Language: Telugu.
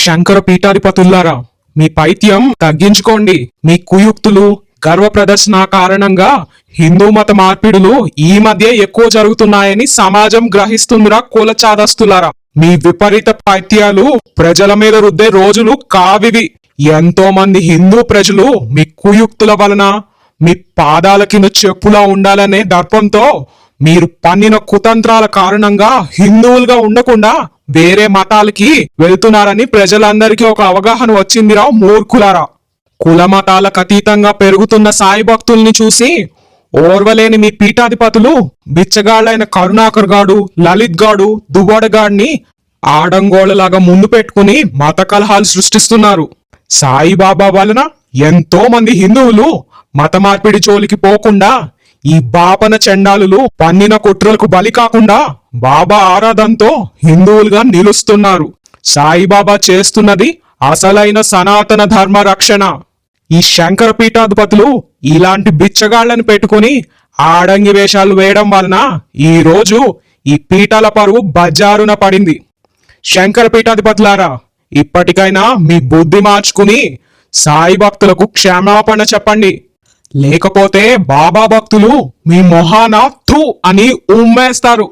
శంకర పీఠాధిపతులారా, మీ పైత్యం తగ్గించుకోండి. మీ కుయుక్తులు గర్వ ప్రదర్శన కారణంగా హిందూ మత మార్పిడులు ఈ మధ్య ఎక్కువ జరుగుతున్నాయని సమాజం గ్రహిస్తుందిరా కులచాదస్తులారా. మీ విపరీత పైత్యాలు ప్రజల మీద రుద్దే రోజులు కావివి. ఎంతో మంది హిందూ ప్రజలు మీ కుయుక్తుల వలన మీ పాదాల కింద చెప్పులా ఉండాలనే దర్పంతో మీరు పన్నిన కుతంత్రాల కారణంగా హిందువులుగా ఉండకుండా వేరే మతాలకి వెళ్తున్నారని ప్రజలందరికీ ఒక అవగాహన వచ్చిందిరా మూర్ఖులారా. కుల మతాలకు అతీతంగా పెరుగుతున్న సాయి భక్తుల్ని చూసి ఓర్వలేని మీ పీఠాధిపతులు బిచ్చగాళ్లైన కరుణాకర్ గాడు, లలిత్ గాడు, దువ్వడగాడిని ఆడంగోళలాగా ముందు పెట్టుకుని మత కలహాలు సృష్టిస్తున్నారు. సాయిబాబా వలన ఎంతో మంది హిందువులు మత మార్పిడి జోలికి పోకుండా ఈ బాపన చండాలులు పన్నిన కుట్రలకు బలి కాకుండా బాబా ఆరాధనతో హిందువులుగా నిలుస్తున్నారు. సాయిబాబా చేస్తున్నది అసలైన సనాతన ధర్మ రక్షణ. ఈ శంకర పీఠాధిపతులు ఇలాంటి బిచ్చగాళ్లను పెట్టుకుని ఆడంగి వేషాలు వేయడం వలన ఈ రోజు ఈ పీఠాల పరువు బజారున పడింది. శంకర పీఠాధిపతులారా, ఇప్పటికైనా మీ బుద్ధి మార్చుకుని సాయి భక్తులకు క్షమాపణ చెప్పండి. లేకపోతే బాబా భక్తులు మీ మొహాన థు అని ఉమ్మేస్తారు.